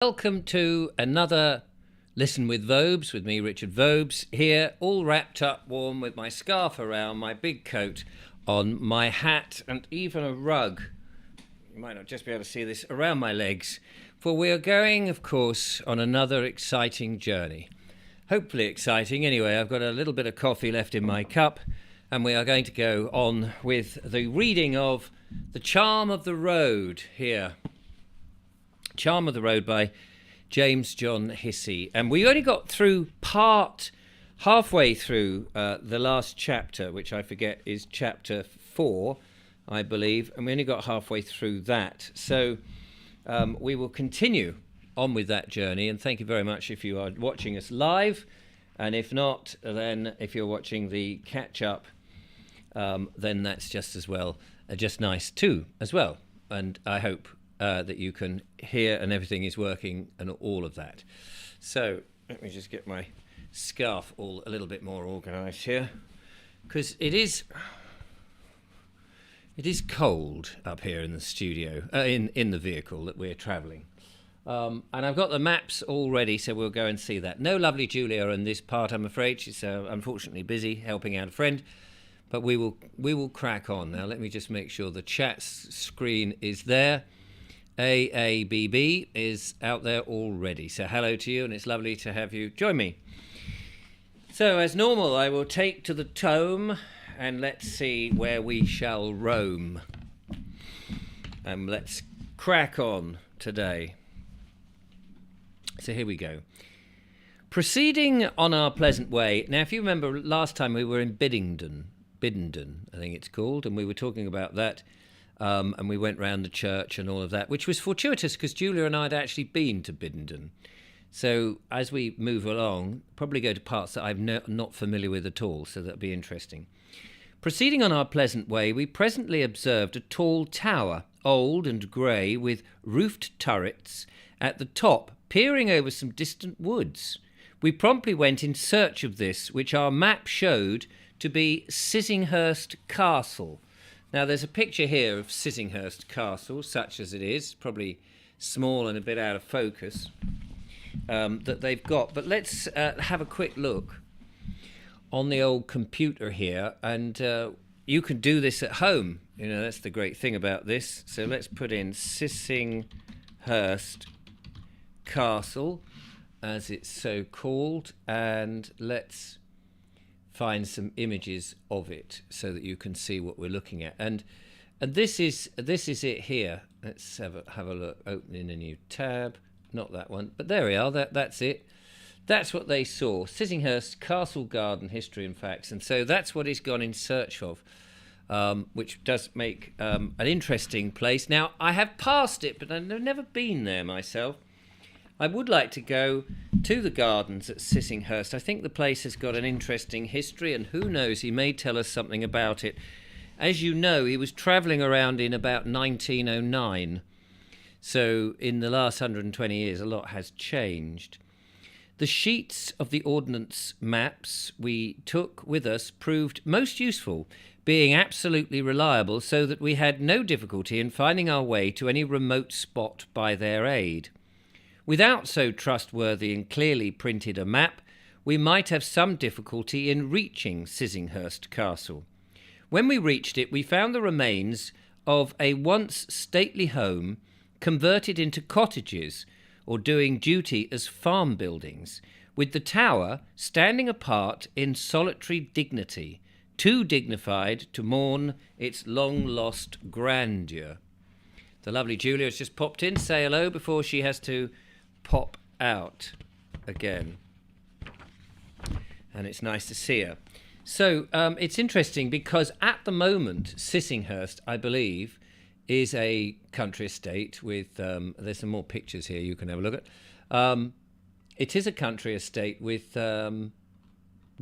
Welcome to another Listen with Vobes, with me, Richard Vobes, here, all wrapped up warm with my scarf around, my big coat on, my hat, and even a rug. You might not just be able to see this around my legs, for we are going, of course, on another exciting journey. Hopefully exciting. Anyway, I've got a little bit of coffee left in my cup, and we are going to go on with the reading of The Charm of the Road here. Charm of the Road by James John Hissey. And we only got through halfway through the last chapter, which I forget is chapter 4, I believe, and we only got halfway through that. So we will continue on with that journey, and thank you very much if you are watching us live, and if not, then if you're watching the catch-up, then that's just as well, just nice too, as well. And I hope that you can hear and everything is working and all of that. So let me just get my scarf all a little bit more organised here, because it is cold up here in the studio, in the vehicle that we're travelling. And I've got the maps all ready, so we'll go and see that. No lovely Julia in this part, I'm afraid. She's unfortunately busy helping out a friend. But we will crack on. Now let me just make sure the chat screen is there. AABB is out there already. So hello to you, and it's lovely to have you join me. So as normal, I will take to the tome, and let's see where we shall roam. And let's crack on today. So here we go. Proceeding on our pleasant way. Now, if you remember last time we were in Biddington, I think it's called, and we were talking about that. And we went round the church and all of that, which was fortuitous because Julia and I had actually been to Biddington. So as we move along, probably go to parts that I'm not familiar with at all, so that'll be interesting. Proceeding on our pleasant way, we presently observed a tall tower, old and grey, with roofed turrets at the top, peering over some distant woods. We promptly went in search of this, which our map showed to be Sissinghurst Castle. Now, there's a picture here of Sissinghurst Castle, such as it is, probably small and a bit out of focus, that they've got. But let's have a quick look on the old computer here, and you can do this at home. You know, that's the great thing about this. So let's put in Sissinghurst Castle, as it's so called, and let's find some images of it so that you can see what we're looking at. And this is it here. Let's have a look. Opening a new tab. Not that one, but there we are. That's it. That's what they saw. Sissinghurst Castle Garden History and Facts. And so that's what he's gone in search of, which does make an interesting place. Now, I have passed it, but I've never been there myself. I would like to go to the gardens at Sissinghurst. I think the place has got an interesting history, and who knows, he may tell us something about it. As you know, he was travelling around in about 1909. So in the last 120 years, a lot has changed. The sheets of the ordnance maps we took with us proved most useful, being absolutely reliable, so that we had no difficulty in finding our way to any remote spot by their aid. Without so trustworthy and clearly printed a map, we might have some difficulty in reaching Sissinghurst Castle. When we reached it, we found the remains of a once stately home converted into cottages or doing duty as farm buildings, with the tower standing apart in solitary dignity, too dignified to mourn its long-lost grandeur. The lovely Julia has just popped in. Say hello before she has to pop out again, and it's nice to see her. So it's interesting because at the moment Sissinghurst, I believe, is a country estate with there's some more pictures here you can have a look at. It is a country estate with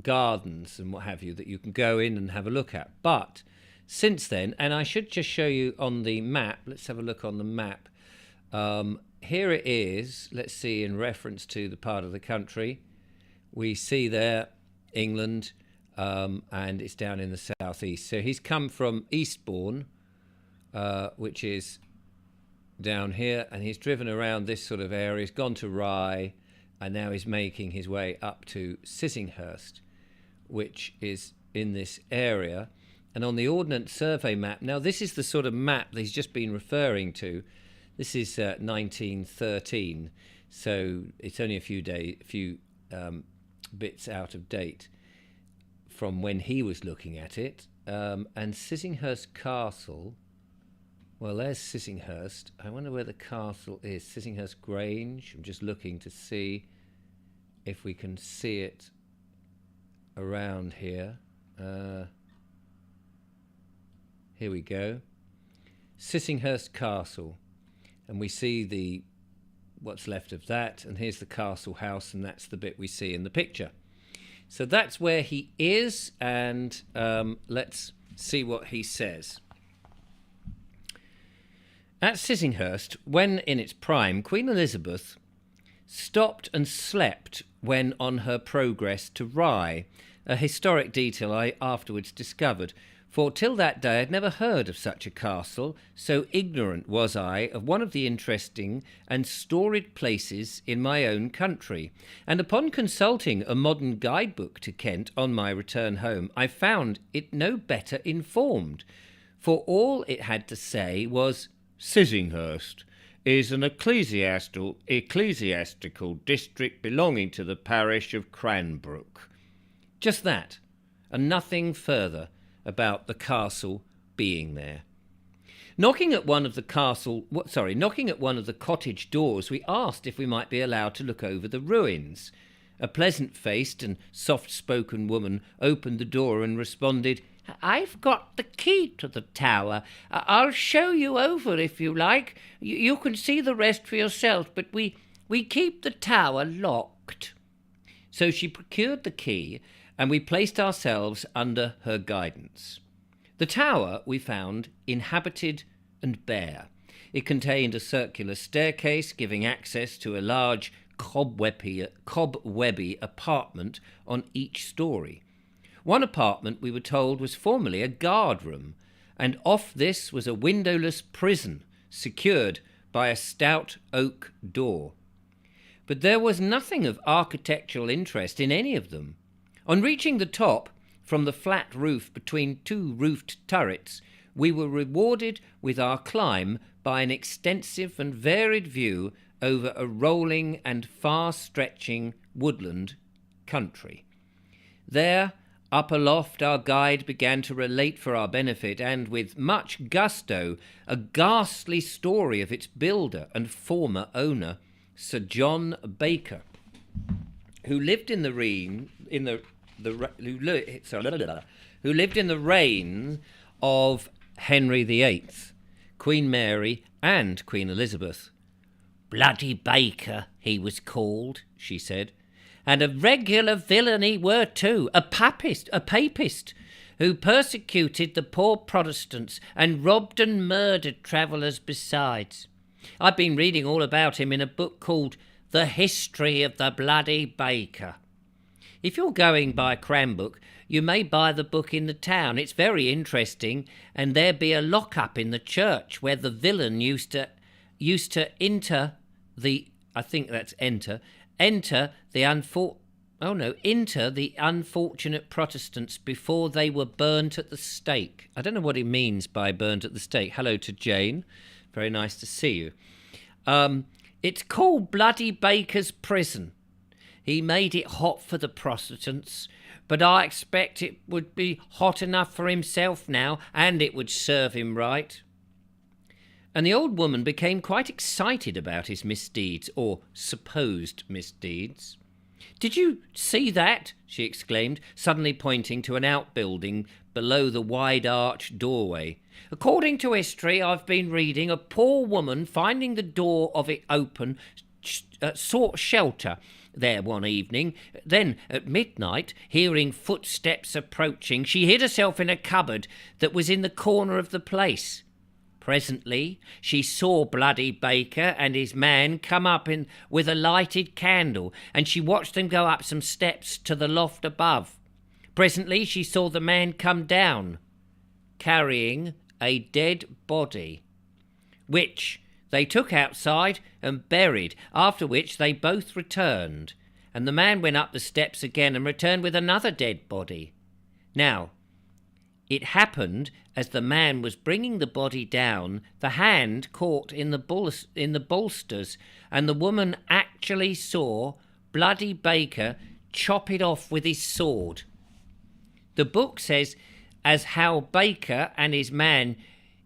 gardens and what have you that you can go in and have a look at. But since then, and I should just show you on the map, let's have a look on the map. Here it is, let's see, in reference to the part of the country. We see there England, and it's down in the southeast. So he's come from Eastbourne, which is down here, and he's driven around this sort of area. He's gone to Rye, and now he's making his way up to Sissinghurst, which is in this area. And on the Ordnance Survey map, now this is the sort of map that he's just been referring to. This is 1913, so it's only a few bits out of date from when he was looking at it. And Sissinghurst Castle, well, there's Sissinghurst. I wonder where the castle is. Sissinghurst Grange. I'm just looking to see if we can see it around here. Here we go. Sissinghurst Castle. And we see what's left of that. And here's the castle house, and that's the bit we see in the picture. So that's where he is, and let's see what he says. At Sissinghurst, when in its prime, Queen Elizabeth stopped and slept when on her progress to Rye, a historic detail I afterwards discovered, for till that day I'd never heard of such a castle, so ignorant was I of one of the interesting and storied places in my own country. And upon consulting a modern guidebook to Kent on my return home, I found it no better informed, for all it had to say was, Sissinghurst is an ecclesiastical district belonging to the parish of Cranbrook. Just that, and nothing further about the castle being there. Knocking at one of the cottage doors, we asked if we might be allowed to look over the ruins. A pleasant-faced and soft-spoken woman opened the door and responded, "I've got the key to the tower. I'll show you over if you like. You can see the rest for yourself, but we keep the tower locked." So she procured the key, and we placed ourselves under her guidance. The tower we found inhabited and bare. It contained a circular staircase giving access to a large cobwebby apartment on each story. One apartment, we were told, was formerly a guard room, and off this was a windowless prison secured by a stout oak door. But there was nothing of architectural interest in any of them. On reaching the top, from the flat roof between two roofed turrets, we were rewarded with our climb by an extensive and varied view over a rolling and far-stretching woodland country. There, up aloft, our guide began to relate for our benefit, and with much gusto, a ghastly story of its builder and former owner, Sir John Baker, who lived in the reign of Henry VIII, Queen Mary, and Queen Elizabeth. "Bloody Baker, he was called," she said, "and a regular villain he were too, a papist, who persecuted the poor Protestants and robbed and murdered travellers besides. I've been reading all about him in a book called The History of the Bloody Baker. If you're going by Cranbrook, you may buy the book in the town. It's very interesting, and there be a lock-up in the church where the villain used to enter the unfortunate Protestants before they were burnt at the stake." I don't know what he means by burnt at the stake. Hello to Jane. Very nice to see you. It's called Bloody Baker's Prison. He made it hot for the Protestants, but I expect it would be hot enough for himself now, and it would serve him right. And the old woman became quite excited about his misdeeds, or supposed misdeeds. "Did you see that?" she exclaimed, suddenly pointing to an outbuilding below the wide arched doorway. "According to history I've been reading, a poor woman, finding the door of it open, sought shelter there one evening. Then, at midnight, hearing footsteps approaching, she hid herself in a cupboard that was in the corner of the place. Presently, she saw Bloody Baker and his man come up with a lighted candle, and she watched them go up some steps to the loft above. Presently, she saw the man come down, carrying a dead body, which they took outside and buried, after which they both returned, and the man went up the steps again and returned with another dead body. Now, it happened as the man was bringing the body down, the hand caught in the bolsters, and the woman actually saw Bloody Baker chop it off with his sword. The book says as how Baker and his man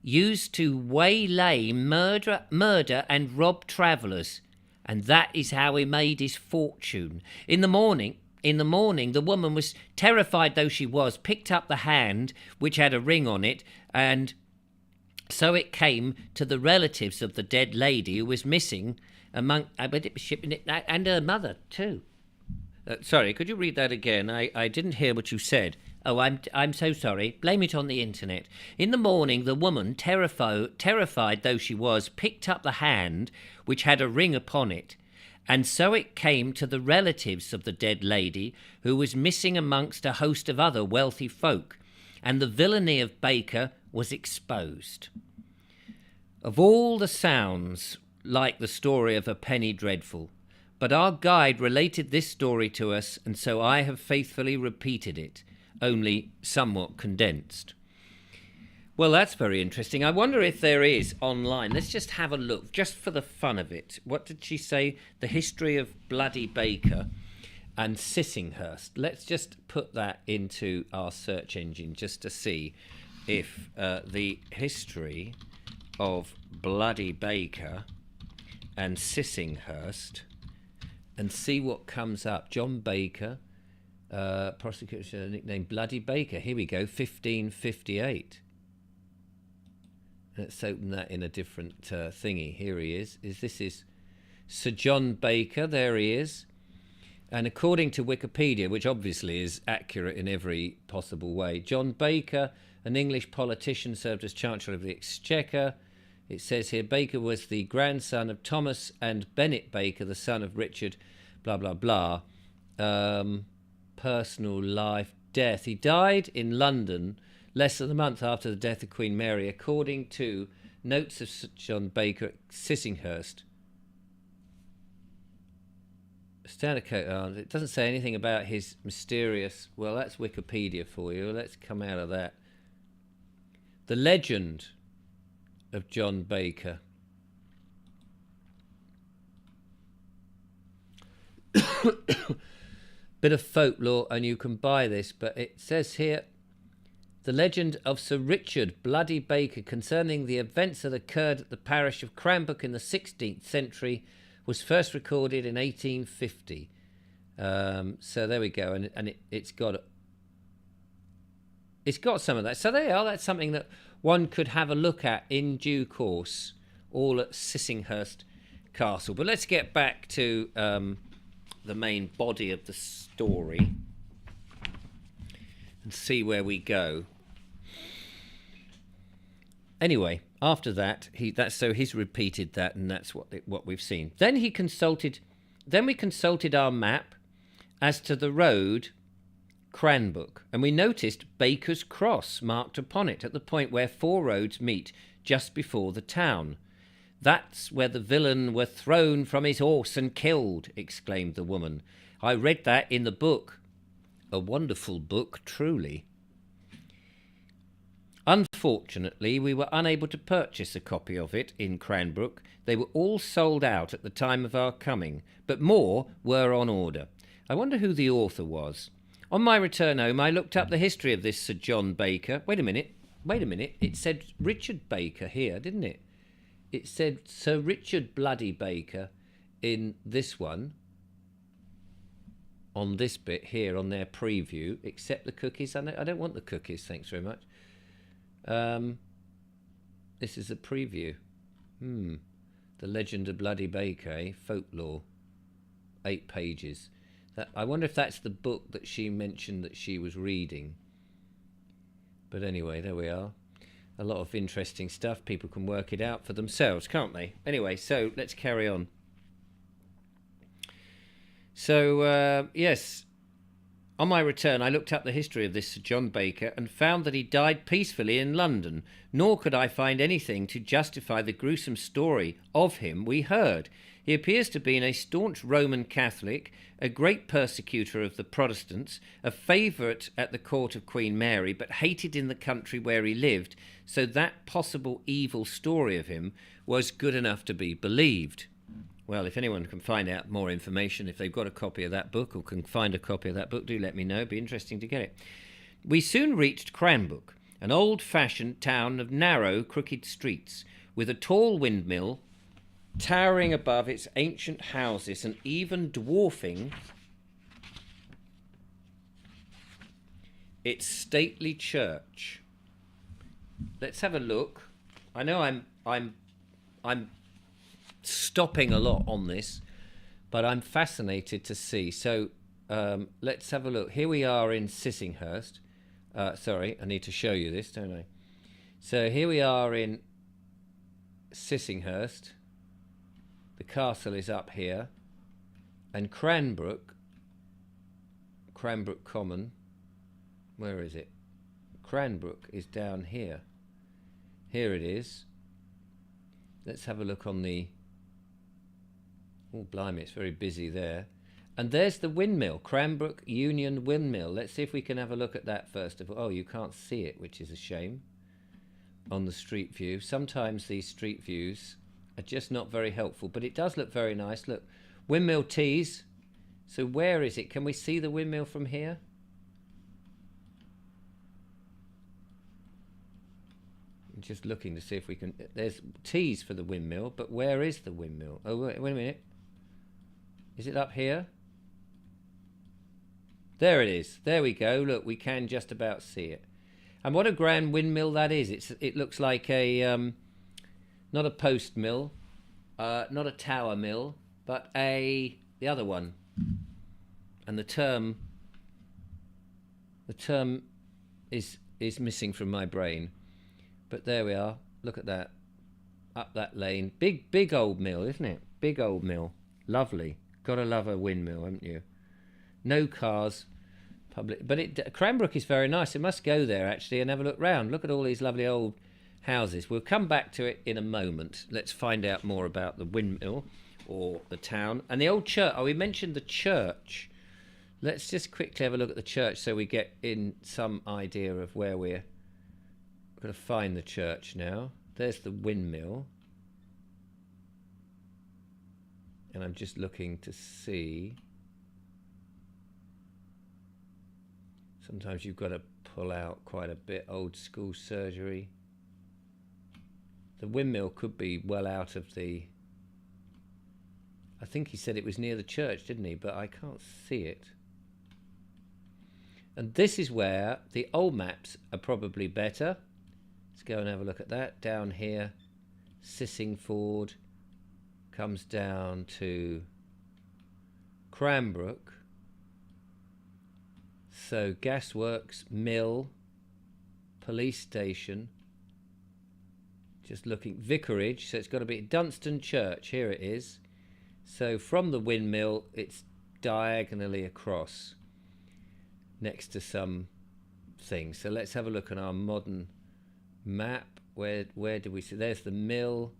used to waylay, murder and rob travellers, and that is how he made his fortune. In the morning, the woman was terrified though she was, picked up the hand which had a ring on it, and so it came to the relatives of the dead lady who was missing among, and her mother too. Sorry, could you read that again? I didn't hear what you said. Oh, I'm so sorry. Blame it on the internet. In the morning, the woman, terrified though she was, picked up the hand which had a ring upon it, and so it came to the relatives of the dead lady, who was missing amongst a host of other wealthy folk, and the villainy of Baker was exposed. Of all the sounds like the story of a penny dreadful, but our guide related this story to us, and so I have faithfully repeated it, only somewhat condensed. Well, that's very interesting. I wonder if there is online. Let's just have a look, just for the fun of it. What did she say? The history of Bloody Baker and Sissinghurst. Let's just put that into our search engine just to see if the history of Bloody Baker and Sissinghurst, and see what comes up. John Baker, prosecutor nickname Bloody Baker. Here we go, 1558. Let's open that in a different thingy. Here he is. This is Sir John Baker. There he is. And according to Wikipedia, which obviously is accurate in every possible way, John Baker, an English politician, served as Chancellor of the Exchequer. It says here, Baker was the grandson of Thomas and Bennett Baker, the son of Richard, blah, blah, blah. Personal life, death. He died in London less than a month after the death of Queen Mary, according to notes of Sir John Baker at Sissinghurst. It doesn't say anything about his mysterious... Well, that's Wikipedia for you. Let's come out of that. The legend of John Baker. Bit of folklore, and you can buy this, but it says here, the legend of Sir Richard Bloody Baker concerning the events that occurred at the parish of Cranbrook in the 16th century was first recorded in 1850. So there we go, and it's got some of that. So there you are. That's something that one could have a look at in due course, all at Sissinghurst Castle. But let's get back to the main body of the story and see where we go. Anyway, after that, he's repeated that, and that's what we've seen. Then we consulted our map as to the road Cranbrook, and we noticed Baker's Cross marked upon it at the point where 4 roads meet just before the town. That's where the villain were thrown from his horse and killed, exclaimed the woman. I read that in the book. A wonderful book, truly. Unfortunately, we were unable to purchase a copy of it in Cranbrook. They were all sold out at the time of our coming, but more were on order. I wonder who the author was. On my return home, I looked up the history of this Sir John Baker. Wait a minute. It said Richard Baker here, didn't it? It said Sir Richard Bloody Baker in this one. On this bit here, on their preview, except the cookies. I don't want the cookies, thanks very much. This is a preview. The Legend of Bloody Baker, folklore. 8 pages. I wonder if that's the book that she mentioned that she was reading. But anyway, there we are. A lot of interesting stuff. People can work it out for themselves, can't they? Anyway, so let's carry on. So, yes, On my return, I looked up the history of this Sir John Baker and found that he died peacefully in London, nor could I find anything to justify the gruesome story of him we heard. He appears to have been a staunch Roman Catholic, a great persecutor of the Protestants, a favourite at the court of Queen Mary, but hated in the country where he lived, so that possible evil story of him was good enough to be believed. Well, if anyone can find out more information, if they've got a copy of that book or can find a copy of that book, do let me know. It'd be interesting to get it. We soon reached Cranbrook, an old-fashioned town of narrow, crooked streets, with a tall windmill towering above its ancient houses and even dwarfing its stately church. Let's have a look. I know I'm stopping a lot on this, but I'm fascinated to see. So let's have a look. Here we are in Sissinghurst. Sorry, I need to show you this, don't I? So here we are in Sissinghurst. The castle is up here, and Cranbrook Common, where is it? Cranbrook is down here. Here it is. Let's have a look on the... Oh, blimey, it's very busy there. And there's the windmill, Cranbrook Union Windmill. Let's see if we can have a look at that first of all. Oh, you can't see it, which is a shame, on the street view. Sometimes these street views are just not very helpful, but it does look very nice. Look, Windmill Tees. So where is it? Can we see the windmill from here? I'm just looking to see if we can... There's Tees for the windmill, but where is the windmill? Oh, wait a minute. Is it up here? There it is. There we go. Look, we can just about see it. And what a grand windmill that is. It looks like a... not a post mill, not a tower mill, but the other one. And the term is missing from my brain. But there we are. Look at that. Up that lane. Big old mill, isn't it? Big old mill. Lovely. Gotta love a windmill, haven't you? No cars. Public. But Cranbrook is very nice. It must go there, actually, and have a look round. Look at all these lovely old houses. We'll come back to it in a moment. Let's find out more about the windmill or the town. And the old church. Oh, we mentioned the church. Let's just quickly have a look at the church so we get in some idea of where we're going to find the church now. There's the windmill. And I'm just looking to see. Sometimes you've got to pull out quite a bit. Old school surgery. The windmill could be well out of the... I think he said it was near the church, didn't he? But I can't see it. And this is where the old maps are probably better. Let's go and have a look at that. Down here, Sissingford comes down to Cranbrook. So gasworks, mill, police station. Just looking, vicarage. So it's got to be Dunstan Church. Here it is. So from the windmill, it's diagonally across next to some things. So let's have a look at our modern map. Where do we see? There's the mill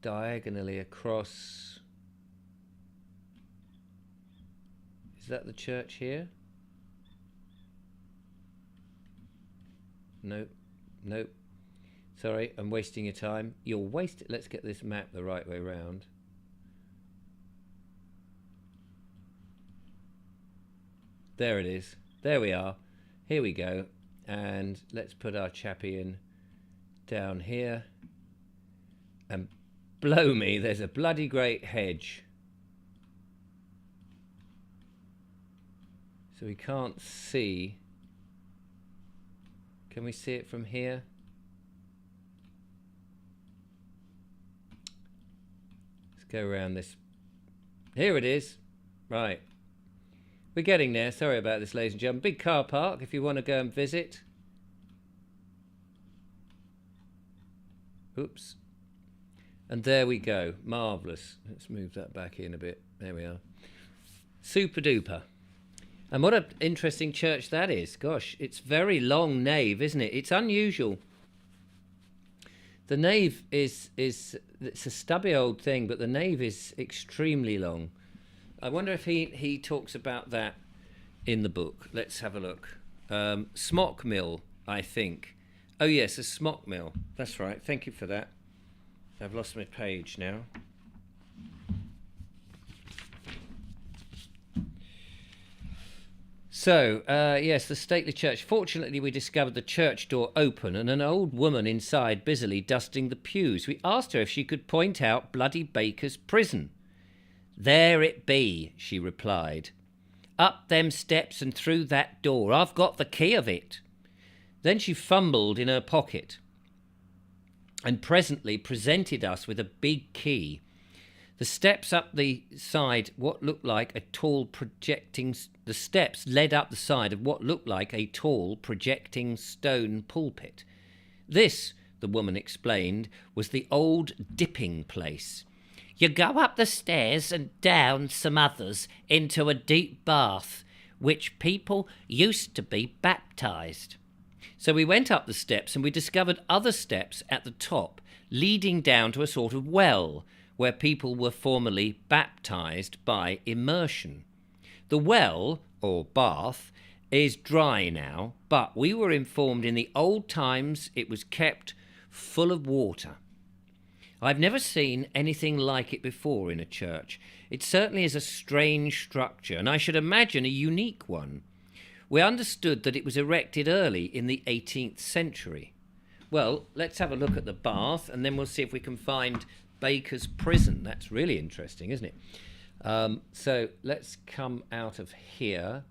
diagonally across. Is that the church here? Nope. Nope. Sorry, I'm wasting your time. You're wasting... Let's get this map the right way round. There it is. There we are. Here we go. And let's put our chappie in down here. And blow me, there's a bloody great hedge. So we can't see. Can we see it from here? Let's go around this. Here it is. Right. We're getting there. Sorry about this, ladies and gentlemen. Big car park if you want to go and visit. Oops. And there we go. Marvellous. Let's move that back in a bit. There we are. Super duper. And what an interesting church that is. Gosh, it's very long nave, isn't it? It's unusual. The nave is it's a stubby old thing, but the nave is extremely long. I wonder if he talks about that in the book. Let's have a look. Smock mill, I think. Oh yes, a smock mill. That's right. Thank you for that. I've lost my page now. So, yes, the stately church. Fortunately, we discovered the church door open and an old woman inside busily dusting the pews. We asked her if she could point out Bloody Baker's prison. There it be, she replied. Up them steps and through that door. I've got the key of it. Then she fumbled in her pocket and presently presented us with a big key. The steps up the side, what looked like a tall projecting... The steps led up the side of what looked like a tall projecting stone pulpit. This, the woman explained, was the old dipping place. You go up the stairs and down some others into a deep bath, which people used to be baptised. So we went up the steps and we discovered other steps at the top, leading down to a sort of well, where people were formerly baptised by immersion. The well, or bath, is dry now, but we were informed in the old times it was kept full of water. I've never seen anything like it before in a church. It certainly is a strange structure, and I should imagine a unique one. We understood that it was erected early in the 18th century. Well, let's have a look at the bath, and then we'll see if we can find Baker's prison. That's really interesting, isn't it? So let's come out of here.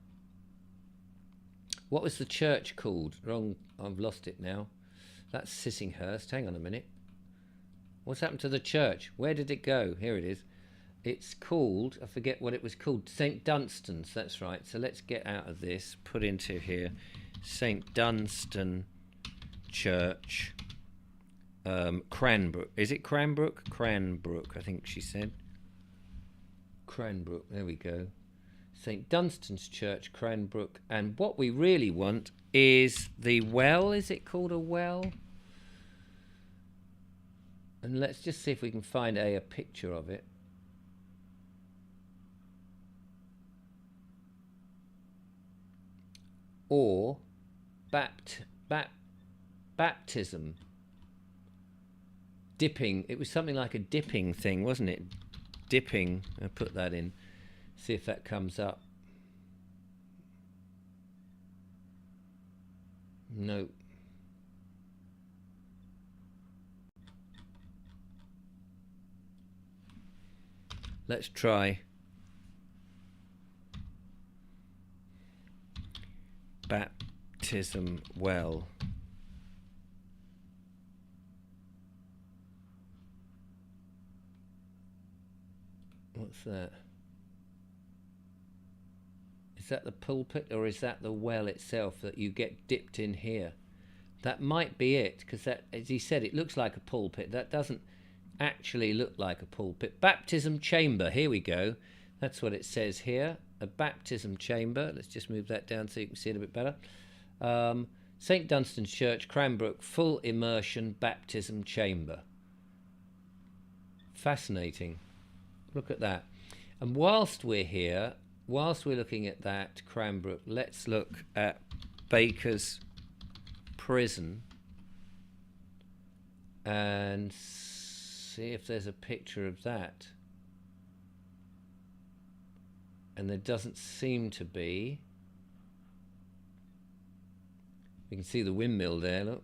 What was the church called? Wrong, I've lost it now. That's Sissinghurst. Hang on a minute. What's happened to the church? Where did it go? Here it is. It's called, I forget what it was called, St. Dunstan's, that's right. So let's get out of this, put into here St. Dunstan Church, Cranbrook. Is it Cranbrook? Cranbrook, I think she said. Cranbrook, there we go. St. Dunstan's Church, Cranbrook. And what we really want is the well. Is it called a well? And let's just see if we can find a picture of it. Or baptism. Dipping. It was something like a dipping thing, wasn't it? Dipping. I'll put that in. See if that comes up. No. Let's try baptism well. What's that? Is that the pulpit or is that the well itself that you get dipped in here? That might be it, because that, as he said, it looks like a pulpit. That doesn't actually look like a pulpit. Baptism chamber, here we go. That's what it says here, a baptism chamber. Let's just move that down so you can see it a bit better. St. Dunstan's Church, Cranbrook, full immersion baptism chamber. Fascinating. Look at that. And whilst we're here, whilst we're looking at that, Cranbrook, let's look at Baker's prison and see if there's a picture of that. And there doesn't seem to be. You can see the windmill there, look.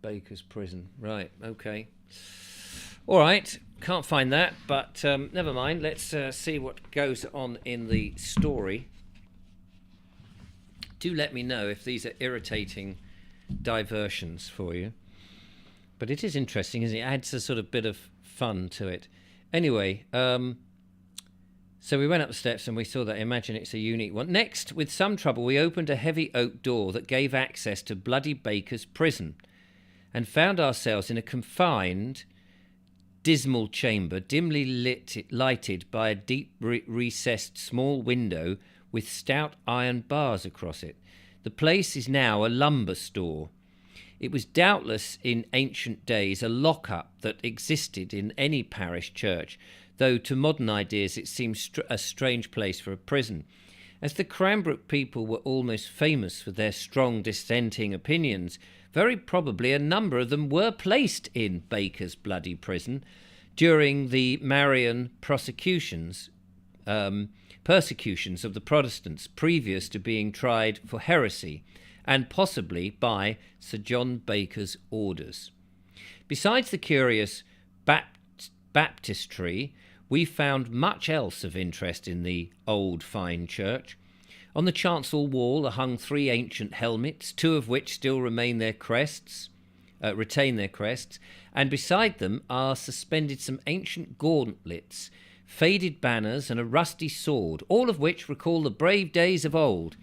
Baker's prison. Right, okay. All right, can't find that, but never mind. Let's see what goes on in the story. Do let me know if these are irritating diversions for you. But it is interesting, isn't it? It adds a sort of bit of fun to it. Anyway, so we went up the steps and we saw that. Imagine it's a unique one. Next, with some trouble, we opened a heavy oak door that gave access to Bloody Baker's prison and found ourselves in a confined dismal chamber, dimly lighted by a deep recessed small window with stout iron bars across it. The place is now a lumber store. It was doubtless in ancient days a lock-up that existed in any parish church, though to modern ideas it seems a strange place for a prison. As the Cranbrook people were almost famous for their strong dissenting opinions, very probably a number of them were placed in Baker's bloody prison during the Marian persecutions of the Protestants previous to being tried for heresy, and possibly by Sir John Baker's orders. Besides the curious baptistry, we found much else of interest in the old fine church. On the chancel wall are hung 3 ancient helmets, 2 of which still retain their crests, and beside them are suspended some ancient gauntlets, faded banners, and a rusty sword, all of which recall the brave days of old.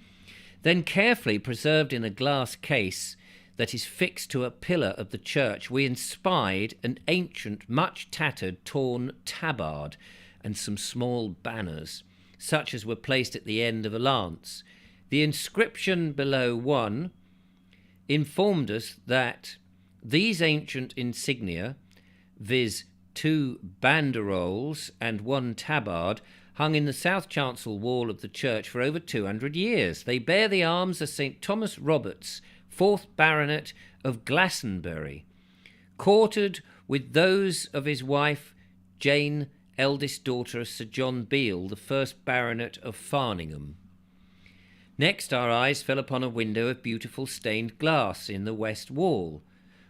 Then, carefully preserved in a glass case that is fixed to a pillar of the church, we espied an ancient, much tattered, torn tabard and some small banners, such as were placed at the end of a lance. The inscription below one informed us that these ancient insignia, viz. 2 banderoles and 1 tabard, hung in the south chancel wall of the church for over 200 years. They bear the arms of St. Thomas Roberts, 4th Baronet of Glastonbury, quartered with those of his wife Jane, eldest daughter of Sir John Beale, the 1st Baronet of Farningham. Next our eyes fell upon a window of beautiful stained glass in the west wall.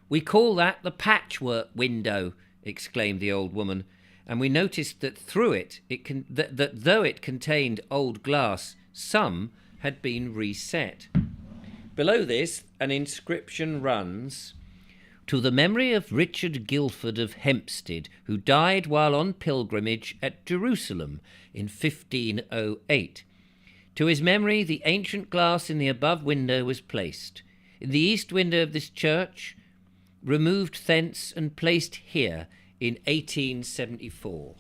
"We call that the patchwork window," exclaimed the old woman, and we noticed that through it, that though it contained old glass, some had been reset. Below this, an inscription runs, "To the memory of Richard Guilford of Hempstead, who died while on pilgrimage at Jerusalem in 1508. To his memory, the ancient glass in the above window was placed. In the east window of this church, removed thence and placed here in 1874.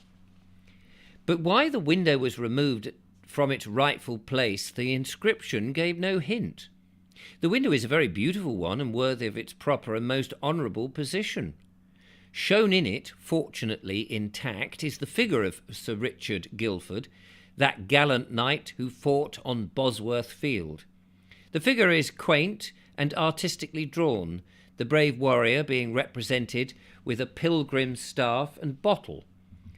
But why the window was removed from its rightful place, the inscription gave no hint. The window is a very beautiful one and worthy of its proper and most honourable position. Shown in it, fortunately intact, is the figure of Sir Richard Guilford, that gallant knight who fought on Bosworth Field. The figure is quaint and artistically drawn, the brave warrior being represented with a pilgrim's staff and bottle.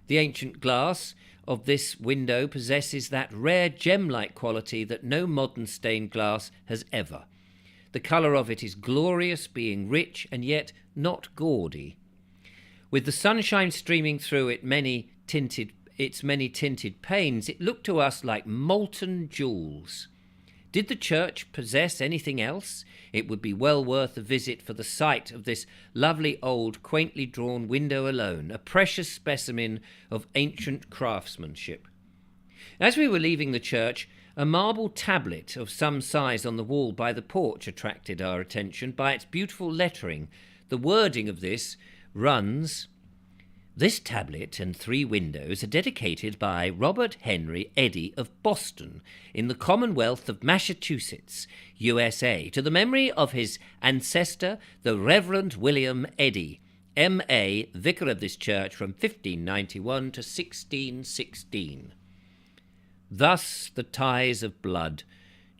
The ancient glass of this window possesses that rare gem-like quality that no modern stained glass has ever. The colour of it is glorious, being rich and yet not gaudy. With the sunshine streaming through its many tinted panes, it looked to us like molten jewels. Did the church possess anything else? It would be well worth a visit for the sight of this lovely old, quaintly drawn window alone, a precious specimen of ancient craftsmanship. As we were leaving the church, a marble tablet of some size on the wall by the porch attracted our attention by its beautiful lettering. The wording of this runs, "This tablet and 3 windows are dedicated by Robert Henry Eddy of Boston in the Commonwealth of Massachusetts, USA, to the memory of his ancestor, the Reverend William Eddy, M.A., vicar of this church from 1591 to 1616. Thus the ties of blood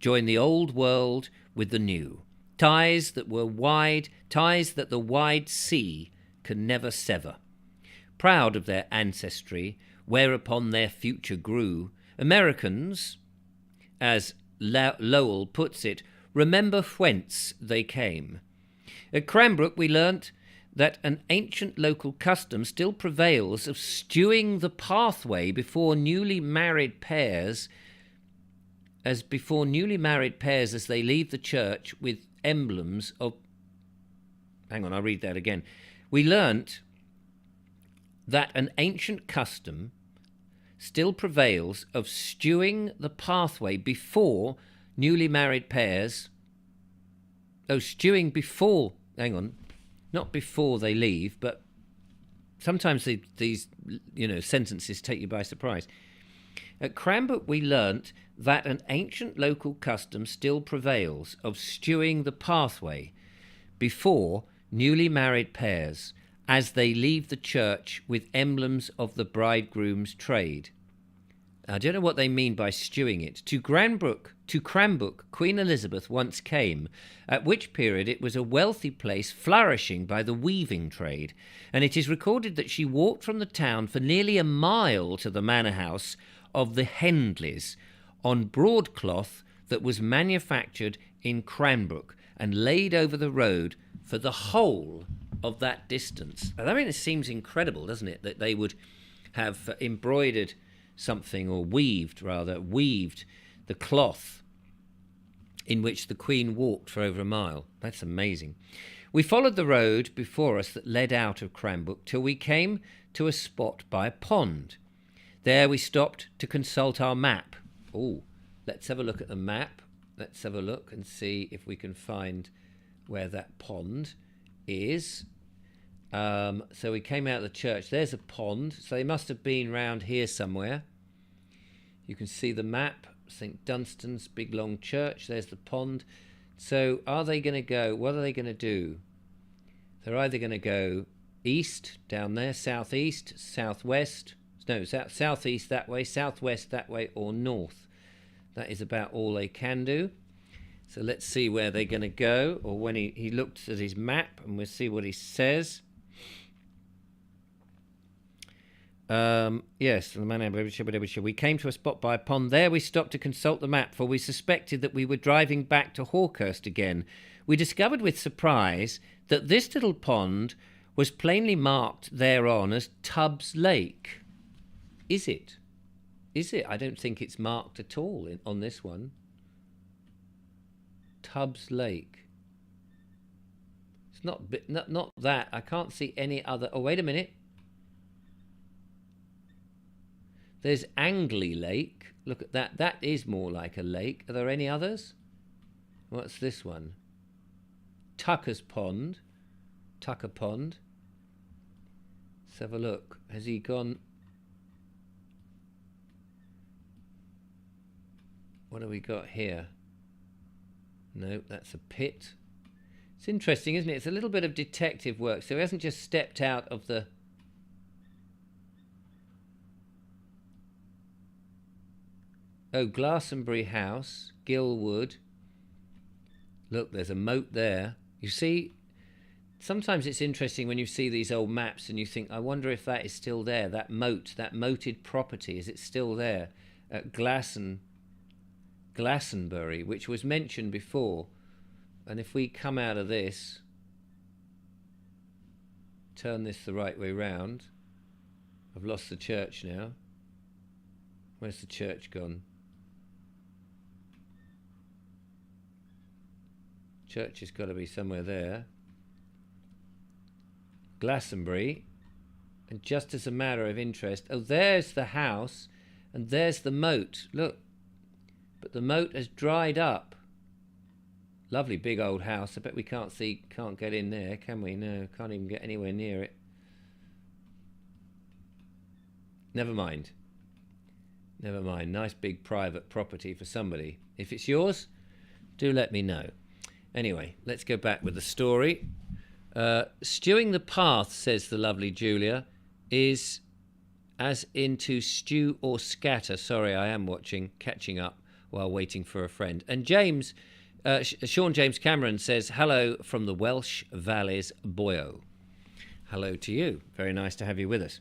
join the old world with the new, ties that the wide sea can never sever. Proud of their ancestry, whereupon their future grew, Americans, as Lowell puts it, remember whence they came." At Cranbrook we learnt that an ancient local custom still prevails of stewing the pathway before newly married pairs as they leave the church with emblems of... Hang on, I'll read that again. We learnt that an ancient custom still prevails of stewing the pathway before newly married pairs... not before they leave, but sometimes these sentences take you by surprise. At Cranbrook we learnt that an ancient local custom still prevails of stewing the pathway before newly married pairs as they leave the church with emblems of the bridegroom's trade. I don't know what they mean by stewing it. To Cranbrook, Queen Elizabeth once came, at which period it was a wealthy place flourishing by the weaving trade, and it is recorded that she walked from the town for nearly a mile to the manor house of the Hendleys on broadcloth that was manufactured in Cranbrook and laid over the road for the whole of that distance. I mean, it seems incredible, doesn't it, that they would have embroidered something, or weaved the cloth in which the Queen walked for over a mile. That's amazing. We followed the road before us that led out of Cranbrook till we came to a spot by a pond. There we stopped to consult our map. Oh, let's have a look at the map. Let's have a look and see if we can find where that pond is. So we came out of the church. There's a pond. So they must have been round here somewhere. You can see the map. St Dunstan's big long church. There's the pond. So are they going to go? What are they going to do? They're either going to go east down there, southeast, southwest. No, southeast that way, southwest that way, or north. That is about all they can do. So let's see where they're going to go, or when he looked at his map, and we'll see what he says. Yes, we came to a spot by a pond. There we stopped to consult the map, for we suspected that we were driving back to Hawkhurst again. We discovered with surprise that this little pond was plainly marked thereon as Tubbs Lake. Is it? Is it? I don't think it's marked at all on this one. Tubbs Lake. It's not that. I can't see any other. Oh, wait a minute. There's Angley Lake. Look at that. That is more like a lake. Are there any others? What's this one? Tucker's Pond. Tucker Pond. Let's have a look. Has he gone? What have we got here? No, that's a pit. It's interesting, isn't it? It's a little bit of detective work. So he hasn't just stepped out of the... Oh, Glastonbury House, Gilwood. Look, there's a moat there. You see, sometimes it's interesting when you see these old maps and you think, I wonder if that is still there, that moat, that moated property, is it still there at Glastonbury, which was mentioned before. And if we come out of this, turn this the right way round. I've lost the church now. Where's the church gone? Church has got to be somewhere there. Glastonbury. And just as a matter of interest, oh, there's the house and there's the moat. Look. But the moat has dried up. Lovely big old house. I bet we can't get in there, can we? No, can't even get anywhere near it. Never mind. Never mind. Nice big private property for somebody. If it's yours, do let me know. Anyway, let's go back with the story. Stewing the path, says the lovely Julia, is as into stew or scatter. Sorry, I am catching up while waiting for a friend. And James, Sean James Cameron says, hello from the Welsh Valleys, Boyo. Hello to you. Very nice to have you with us.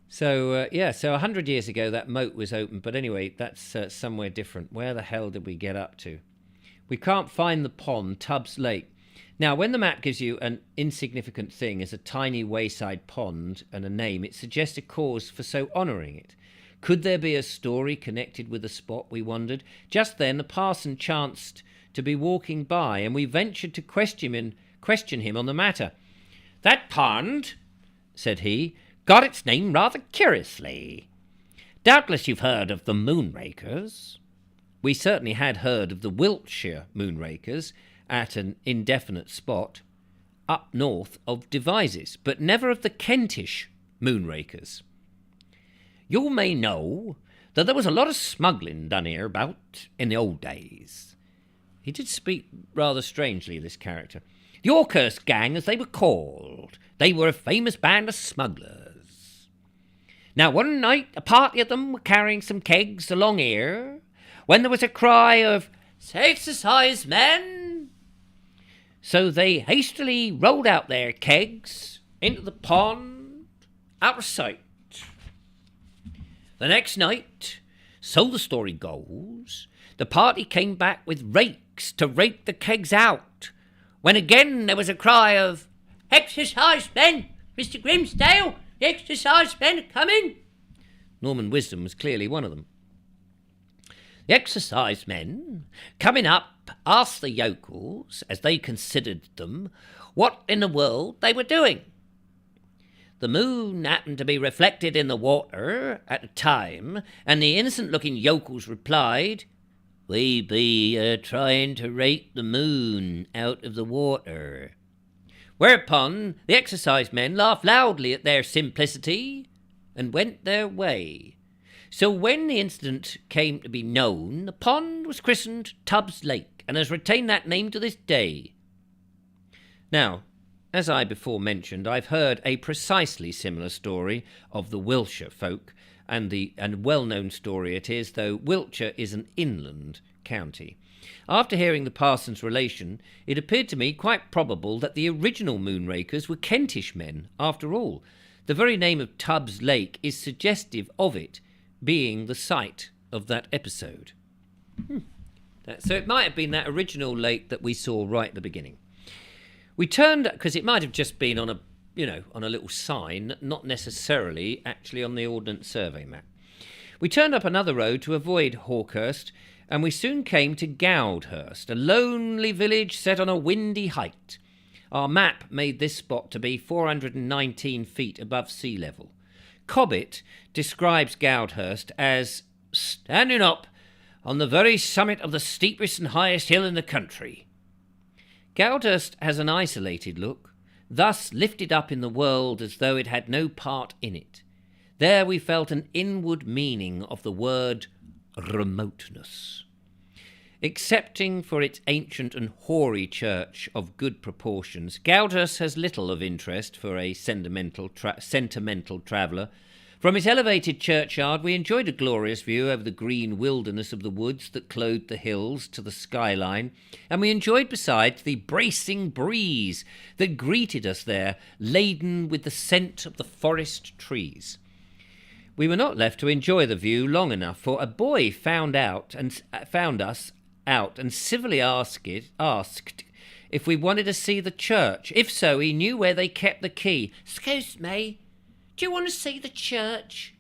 So, so 100 years ago that moat was open. But anyway, that's somewhere different. Where the hell did we get up to? We can't find the pond, Tubbs Lake. Now, when the map gives you an insignificant thing as a tiny wayside pond and a name, it suggests a cause for so honouring it. Could there be a story connected with the spot, we wondered? Just then the parson chanced to be walking by, and we ventured to question him on the matter. That pond, said he, got its name rather curiously. Doubtless you've heard of the Moonrakers. We certainly had heard of the Wiltshire Moonrakers at an indefinite spot. up north of Devizes, but never of the Kentish moonrakers. You may know that there was a lot of smuggling done here about in the old days. He did speak rather strangely, this character. The Yorkhurst gang, as they were called, they were a famous band of smugglers. Now, one night, a party of them were carrying some kegs along here, when there was a cry of, "Exercise, men!" So they hastily rolled out their kegs into the pond, out of sight. The next night, so the story goes, the party came back with rakes to rake the kegs out, when again there was a cry of, "Exercise, men! Mr. Grimsdale, the exercise men are coming!" Norman Wisdom was clearly one of them. The exercise men, coming up, asked the yokels, as they considered them, what in the world they were doing. The moon happened to be reflected in the water at the time, and the innocent-looking yokels replied, "We be trying to rake the moon out of the water." Whereupon the exercise men laughed loudly at their simplicity and went their way. So when the incident came to be known, the pond was christened Tubbs Lake and has retained that name to this day. Now, as I before mentioned, I've heard a precisely similar story of the Wiltshire folk, and well-known story it is, though Wiltshire is an inland county. After hearing the parson's relation, it appeared to me quite probable that the original moonrakers were Kentish men, after all. The very name of Tubbs Lake is suggestive of it being the site of that episode. So it might have been that original lake that we saw right at the beginning. We turned, because it might have just been on a little sign, not necessarily actually on the Ordnance Survey map. We turned up another road to avoid Hawkhurst, and we soon came to Goudhurst, a lonely village set on a windy height. Our map made this spot to be 419 feet above sea level. Cobbett describes Goudhurst as standing up on the very summit of the steepest and highest hill in the country. Goudhurst has an isolated look, thus lifted up in the world as though it had no part in it. There we felt an inward meaning of the word remoteness. Excepting for its ancient and hoary church of good proportions, Goudhurst has little of interest for a sentimental traveller. From its elevated churchyard we enjoyed a glorious view over the green wilderness of the woods that clothed the hills to the skyline, and we enjoyed besides the bracing breeze that greeted us there, laden with the scent of the forest trees. We were not left to enjoy the view long enough, for a boy found us out and civilly asked if we wanted to see the church. If so, he knew where they kept the key. "Excuse me, do you want to see the church?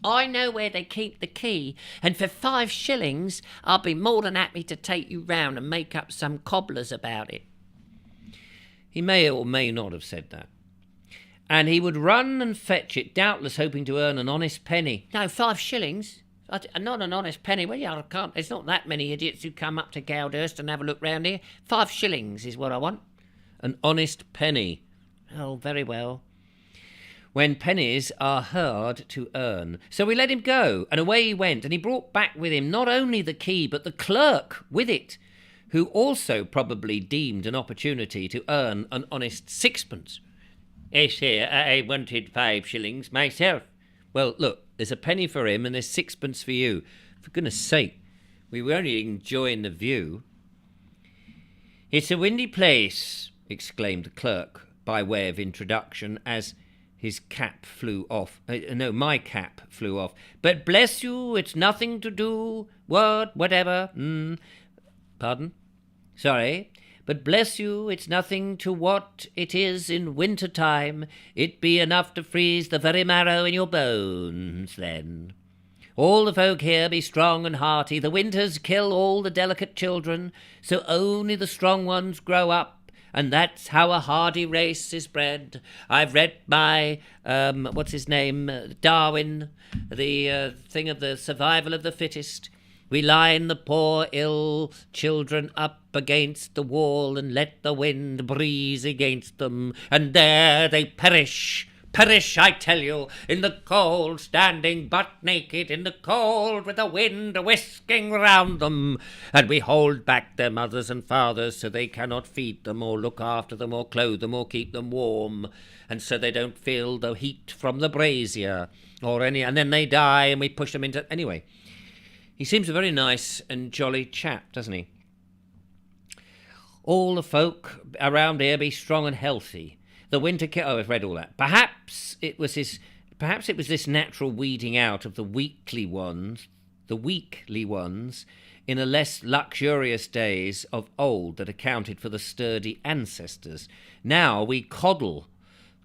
I know where they keep the key, and for 5 shillings I'll be more than happy to take you round and make up some cobblers about it." He may or may not have said that. And he would run and fetch it, doubtless hoping to earn an honest penny. "No, 5 shillings? Not an honest penny. Well, yeah, I can't. There's not that many idiots who come up to Goudhurst and have a look round here. 5 shillings is what I want." An honest penny. Oh, very well. When pennies are hard to earn. So we let him go, and away he went, and he brought back with him not only the key, but the clerk with it, who also probably deemed an opportunity to earn an honest 6pence. "Yes, here, I wanted 5 shillings myself." "Well, look, there's a penny for him and there's 6pence for you. For goodness sake, we were only enjoying the view." "It's a windy place," exclaimed the clerk by way of introduction, as his cap flew off. My cap flew off. "But bless you, it's nothing to do. Whatever. Pardon? Sorry. But bless you, it's nothing to what it is in winter time. It be enough to freeze the very marrow in your bones then. All the folk here be strong and hearty. The winters kill all the delicate children, so only the strong ones grow up, and that's how a hardy race is bred. I've read my, Darwin, the thing of the survival of the fittest. We line the poor ill children up against the wall and let the wind breeze against them, and there they perish. Perish, I tell you, in the cold, standing butt naked in the cold with the wind whisking round them. And we hold back their mothers and fathers so they cannot feed them or look after them or clothe them or keep them warm, and so they don't feel the heat from the brazier and then they die and we push them into... Anyway, he seems a very nice and jolly chap, doesn't he? All the folk around here be strong and healthy. The winter... I've read all that. Perhaps it was this natural weeding out of the weakly ones, in a less luxurious days of old that accounted for the sturdy ancestors. Now we coddle,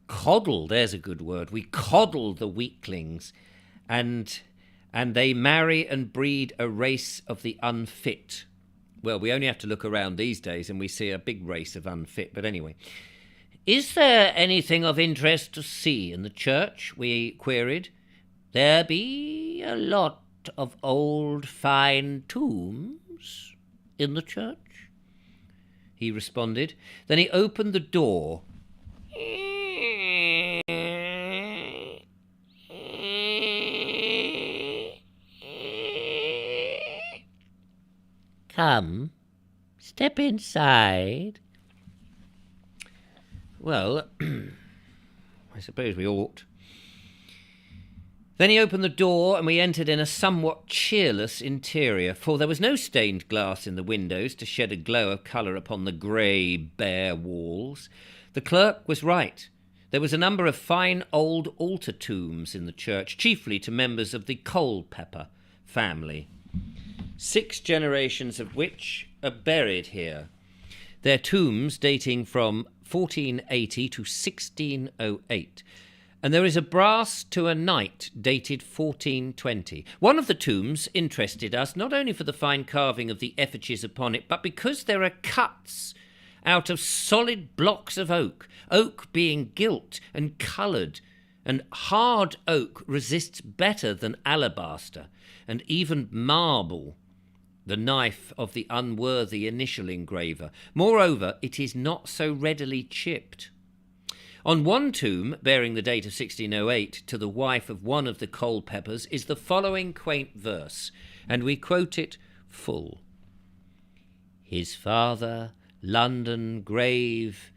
there's a good word, we coddle the weaklings, and they marry and breed a race of the unfit. Well, we only have to look around these days and we see a big race of unfit, but anyway... Is there anything of interest to see in the church? We queried. There be a lot of old fine tombs in the church, he responded. Then he opened the door. Come, step inside. Well, I suppose we ought. Then he opened the door and we entered in a somewhat cheerless interior, for there was no stained glass in the windows to shed a glow of colour upon the grey, bare walls. The clerk was right. There was a number of fine old altar tombs in the church, chiefly to members of the Culpeper family, 6 generations of which are buried here. Their tombs dating from 1480 to 1608, and there is a brass to a knight dated 1420. One of the tombs interested us not only for the fine carving of the effigies upon it, but because there are cuts out of solid blocks of oak being gilt and coloured, and hard oak resists better than alabaster, and even marble the knife of the unworthy initial engraver. Moreover, it is not so readily chipped. On one tomb, bearing the date of 1608, to the wife of one of the Culpepers, is the following quaint verse, and we quote it full. His father, London grave,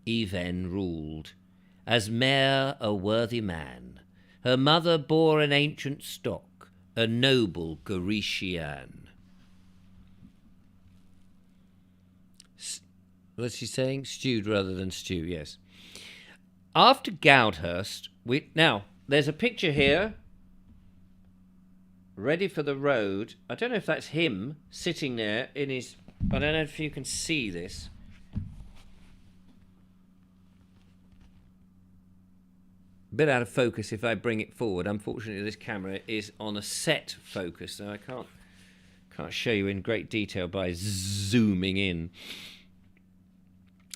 even ruled, as mayor a worthy man. Her mother bore an ancient stock, a noble Grecian. What's she saying? Stewed rather than stew, yes. After Goudhurst, now, there's a picture here, ready for the road. I don't know if that's him sitting there in his... I don't know if you can see this. A bit out of focus if I bring it forward. Unfortunately, this camera is on a set focus, so I can't show you in great detail by zooming in.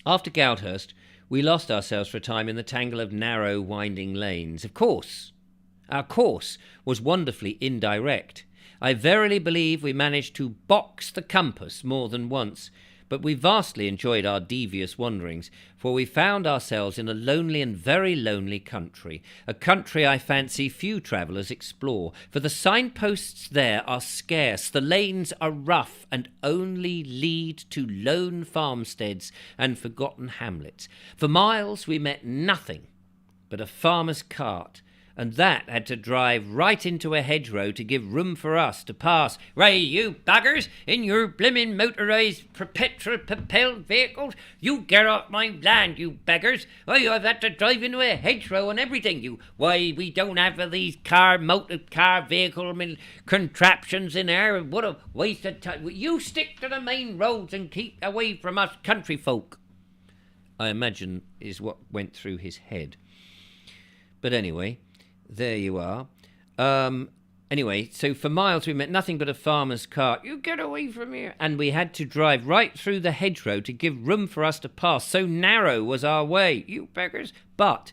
After Goudhurst, we lost ourselves for a time in the tangle of narrow, winding lanes. Of course, our course was wonderfully indirect. I verily believe we managed to box the compass more than once, but we vastly enjoyed our devious wanderings, for we found ourselves in a lonely and very lonely country, a country I fancy few travellers explore, for the signposts there are scarce, the lanes are rough, and only lead to lone farmsteads and forgotten hamlets. For miles we met nothing but a farmer's cart, and that had to drive right into a hedgerow to give room for us to pass. Ray, you buggers, in your blimmin' motorised petrol-propelled vehicles, you get off my land, you beggars. Why, I've had to drive into a hedgerow and everything. Why, we don't have these motor car vehicle contraptions in there. What a waste of time. You stick to the main roads and keep away from us country folk, I imagine is what went through his head. But anyway, there you are. Anyway, so for miles we met nothing but a farmer's cart. You get away from here. And we had to drive right through the hedgerow to give room for us to pass. So narrow was our way, you beggars. But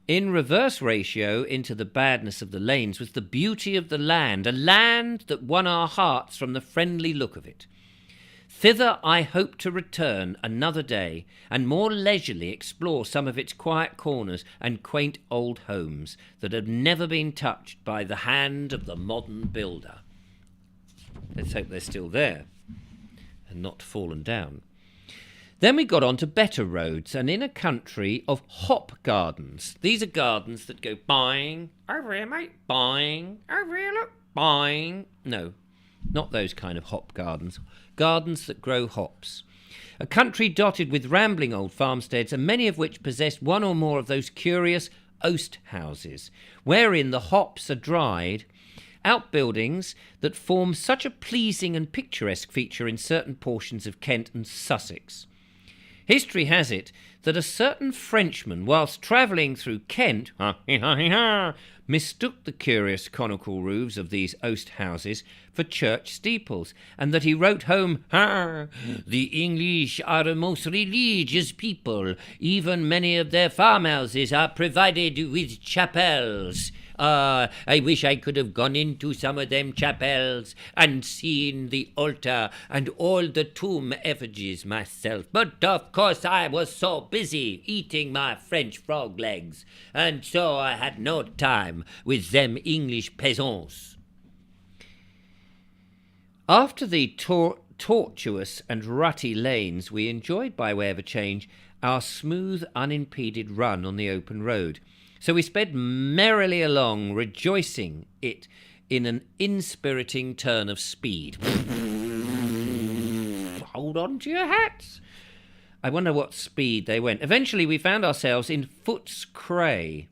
In reverse ratio into the badness of the lanes was the beauty of the land, a land that won our hearts from the friendly look of it. Thither I hope to return another day, and more leisurely explore some of its quiet corners and quaint old homes that have never been touched by the hand of the modern builder. Let's hope they're still there and not fallen down. Then we got on to better roads, and in a country of hop gardens. These are gardens that go boing, over here mate, boing, over here look, boing. No, not those kind of hop gardens. Gardens that grow hops. A country dotted with rambling old farmsteads, and many of which possessed one or more of those curious oast houses, wherein the hops are dried, outbuildings that form such a pleasing and picturesque feature in certain portions of Kent and Sussex. History has it that a certain Frenchman, whilst travelling through Kent, mistook the curious conical roofs of these oast houses for church steeples, and that he wrote home, "The English are a most religious people. Even many of their farmhouses are provided with chapels. I wish I could have gone into some of them chapels and seen the altar and all the tomb effigies myself. But of course I was so busy eating my French frog legs, and so I had no time with them English peasants." After the tortuous and rutty lanes, we enjoyed, by way of a change, our smooth, unimpeded run on the open road. So we sped merrily along, rejoicing it in an inspiriting turn of speed. Hold on to your hats. I wonder what speed they went. Eventually we found ourselves in Footscray,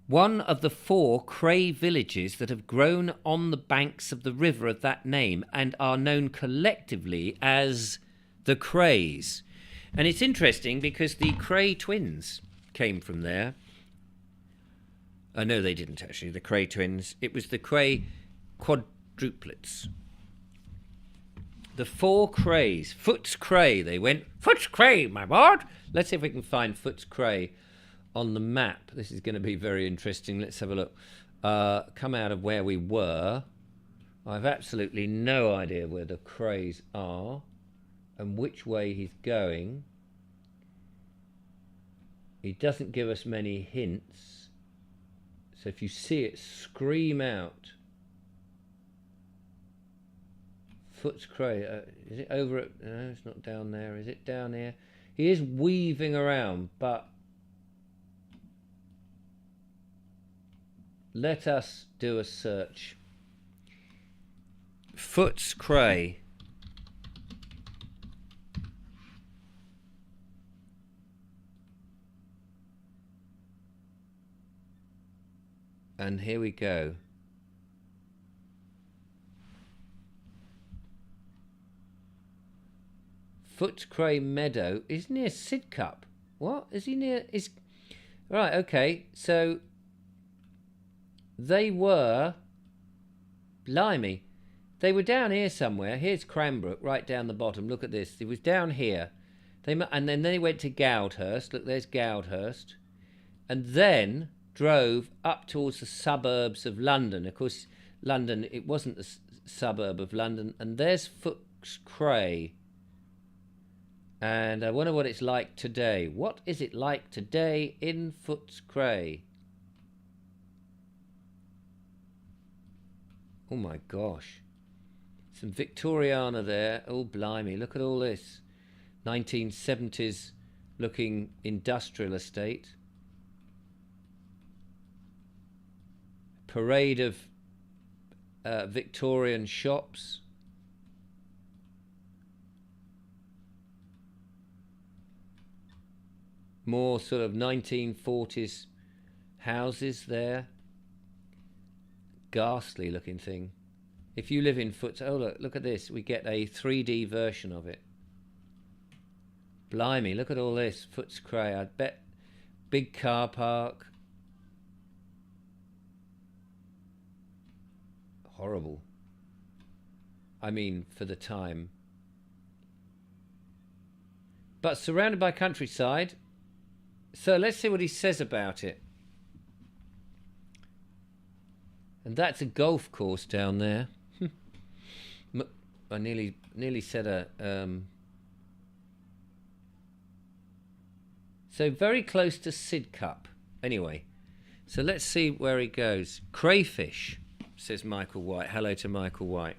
one of the 4 Cray villages that have grown on the banks of the river of that name and are known collectively as the Crays. And it's interesting because the Cray twins came from there. No, they didn't actually. The Cray twins. It was the Cray quadruplets. The 4 Crays. Footscray. They went, Footscray, my lord. Let's see if we can find Footscray on the map. This is going to be very interesting. Let's have a look. Come out of where we were. I've absolutely no idea where the Crays are and which way he's going. He doesn't give us many hints. So if you see it, scream out. Footscray. Is it over at... No, it's not down there. Is it down here? He is weaving around, but... Let us do a search. Footscray. And here we go. Footscray Meadow is near Sidcup. What? Is he near? Is right, okay. So they were, blimey, they were down here somewhere. Here's Cranbrook, right down the bottom. Look at this. It was down here. And then they went to Goudhurst. Look, there's Goudhurst. And then drove up towards the suburbs of London. Of course, London, it wasn't the suburb of London. And there's Footscray. And I wonder what it's like today. What is it like today in Footscray? Oh my gosh. Some Victoriana there. Oh blimey, look at all this. 1970s looking industrial estate. Parade of Victorian shops. More sort of 1940s houses there. Ghastly looking thing. If you live in oh look at this. We get a 3D version of it. Blimey, look at all this. Footscray. I bet big car park. Horrible. I mean, for the time. But surrounded by countryside. So let's see what he says about it. And that's a golf course down there. I nearly said a... So very close to Sidcup. Anyway, so let's see where he goes. Crayfish, says Michael White. Hello to Michael White.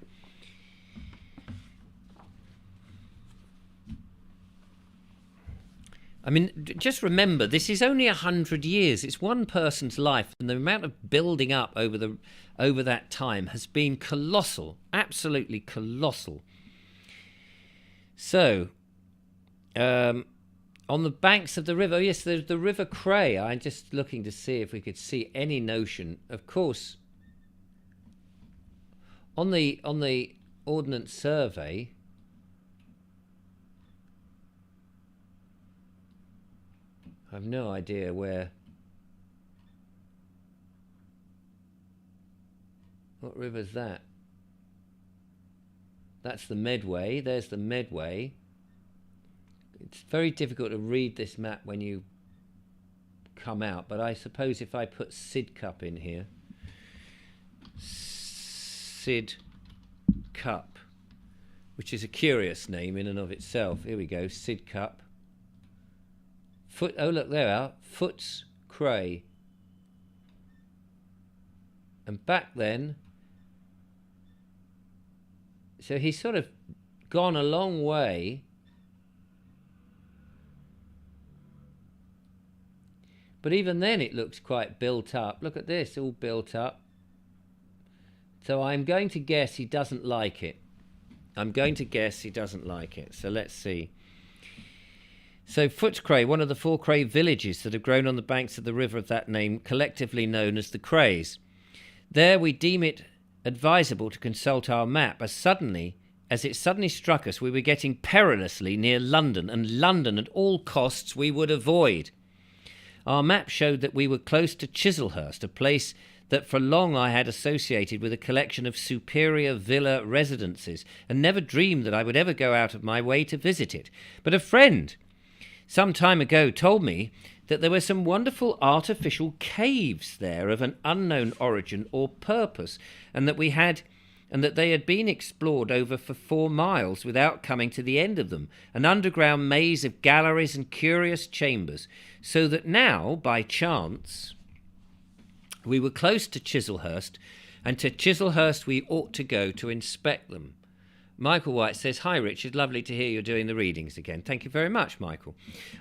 I mean, just remember, this is only 100 years. It's one person's life, and the amount of building up over that time has been colossal, absolutely colossal. So, on the banks of the river, yes, there's the River Cray. I'm just looking to see if we could see any notion. Of course, on the Ordnance Survey, I have no idea where. What river's that? That's the Medway. There's the Medway. It's very difficult to read this map when you come out, but I suppose if I put Sidcup in here, Sidcup, which is a curious name in and of itself. Here we go, Sidcup. Oh look, there we are, Foots Cray. And back then, so he's sort of gone a long way. But even then it looks quite built up. Look at this, all built up. So I'm going to guess he doesn't like it. I'm going to guess he doesn't like it. So let's see. So Footscray, one of the 4 Cray villages that have grown on the banks of the river of that name, collectively known as the Crays. There we deem it advisable to consult our map, as it suddenly struck us we were getting perilously near London, and London at all costs we would avoid. Our map showed that we were close to Chislehurst, a place that for long I had associated with a collection of superior villa residences, and never dreamed that I would ever go out of my way to visit it. But a friend some time ago told me that there were some wonderful artificial caves there of an unknown origin or purpose, and that they had been explored over for 4 miles without coming to the end of them, an underground maze of galleries and curious chambers, so that now, by chance, we were close to Chislehurst, and to Chislehurst we ought to go to inspect them. Michael White says, "Hi Richard, lovely to hear you're doing the readings again." Thank you very much, Michael.